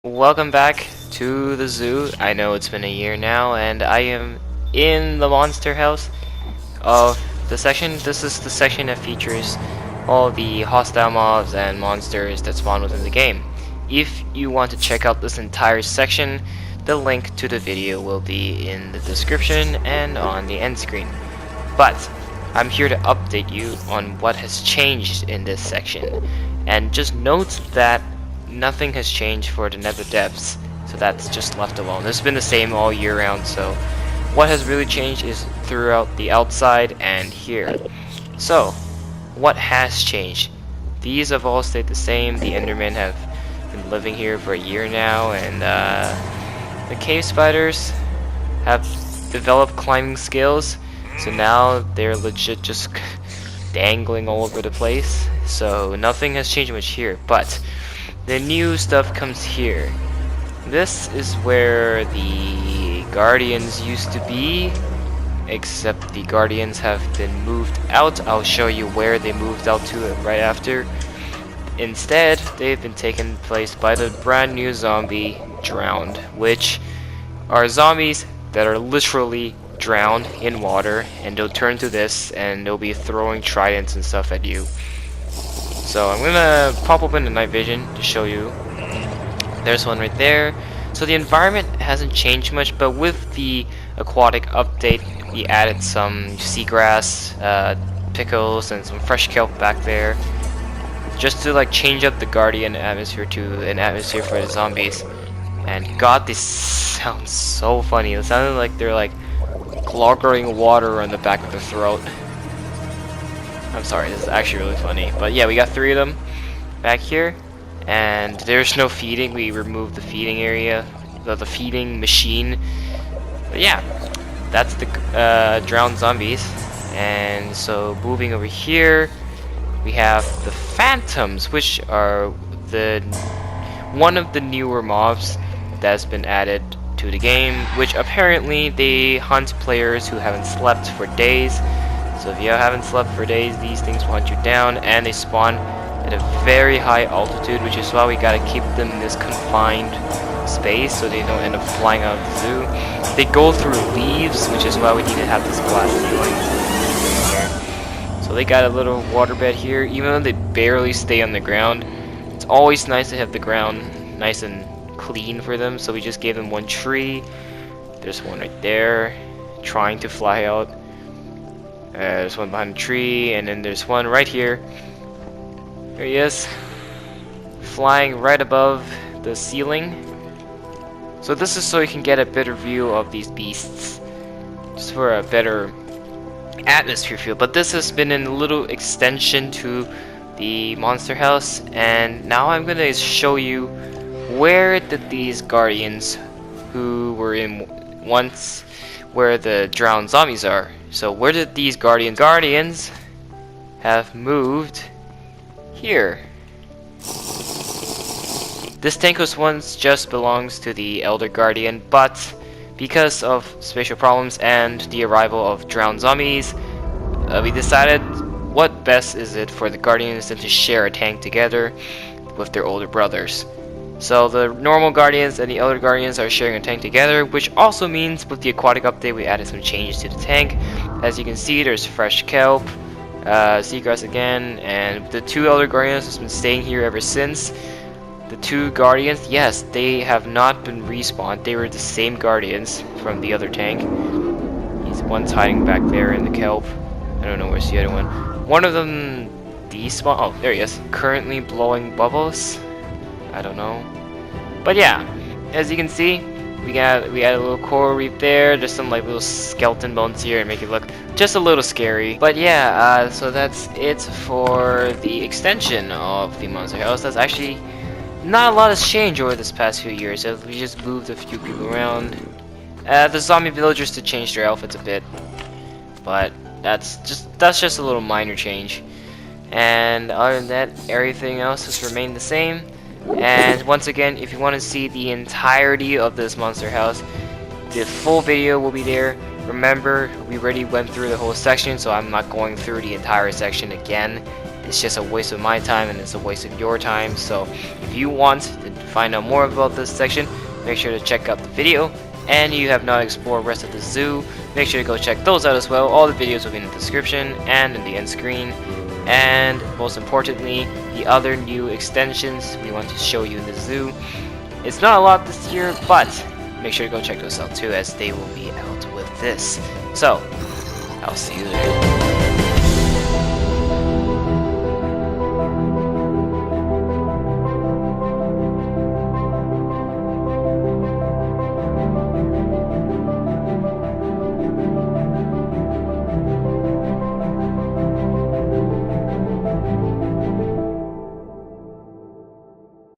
Welcome back to the zoo. I know it's been a year now, and I am in the monster house of the section. This is the section that features all the hostile mobs and monsters that spawn within the game. If you want to check out this entire section, the link to the video will be in the description and on the end screen. But I'm here to update you on what has changed in this section, and just note that nothing has changed for the nether depths, so that's just left alone. It's been the same all year round, so what has really changed is throughout the outside and here. So what has changed? These have all stayed the same. The endermen have been living here for a year now, and the cave spiders have developed climbing skills, so now they're legit just dangling all over the place. So nothing has changed much here, but the new stuff comes here. This is where the guardians used to be, except the guardians have been moved out. I'll show you where they moved out to right after. Instead, they've been taken place by the brand new zombie drowned, which are zombies that are literally drowned in water, and they'll turn to this and they'll be throwing tridents and stuff at you. So I'm gonna pop open the night vision to show you. There's one right there. So the environment hasn't changed much, but with the aquatic update, we added some seagrass, pickles, and some fresh kelp back there, just to like change up the guardian atmosphere to an atmosphere for the zombies. And God, this sounds so funny. It sounded like they're like clogging water on the back of their throat. I'm sorry, this is actually really funny. But yeah, we got 3 of them back here, and there's no feeding. We removed the feeding area, the feeding machine. But yeah, that's the drowned zombies. And so moving over here, we have the phantoms, which are one of the newer mobs that's been added to the game, which apparently they hunt players who haven't slept for days. So if you haven't slept for days, these things will hunt you down, and they spawn at a very high altitude, which is why we gotta keep them in this confined space so they don't end up flying out of the zoo. They go through leaves, which is why we need to have this glass ceiling. So they got a little waterbed here, even though they barely stay on the ground. It's always nice to have the ground nice and clean for them, so we just gave them one tree. There's one right there trying to fly out. There's one behind the tree, and then there's one right here. There he is, flying right above the ceiling. So this is so you can get a better view of these beasts, just for a better atmosphere feel. But this has been a little extension to the monster house, and now I'm gonna show you where did these guardians who were in once where the drowned zombies are. So where did these guardians have moved? Here. This tank was once just belongs to the elder guardian, but because of spatial problems and the arrival of drowned zombies, we decided what best is it for the guardians than to share a tank together with their older brothers. So the normal guardians and the elder guardians are sharing a tank together, which also means with the aquatic update we added some changes to the tank. As you can see, there's fresh kelp, seagrass again, and the 2 elder guardians have been staying here ever since. The 2 guardians, yes, they have not been respawned. They were the same guardians from the other tank. One's hiding back there in the kelp. I don't know where's the other one. One of them despawned. Oh, there he is. Currently blowing bubbles. I don't know, but yeah, as you can see, we add a little coral reef there. There's some like little skeleton bones here and make it look just a little scary. But yeah, so that's it for the extension of the monster house. That's actually not a lot has changed over this past few years. So we just moved a few people around. The zombie villagers to change their outfits a bit, but that's just a little minor change. And other than that, everything else has remained the same. And once again, if you want to see the entirety of this monster house, the full video will be there. Remember, we already went through the whole section, so I'm not going through the entire section again. It's just a waste of my time and it's a waste of your time. So if you want the find out more about this section, make sure to check out the video. And you have not explored the rest of the zoo, make sure to go check those out as well. All the videos will be in the description and in the end screen. And most importantly, the other new extensions we want to show you in the zoo. It's not a lot this year, but make sure to go check those out too, as they will be out with this. So, I'll see you there.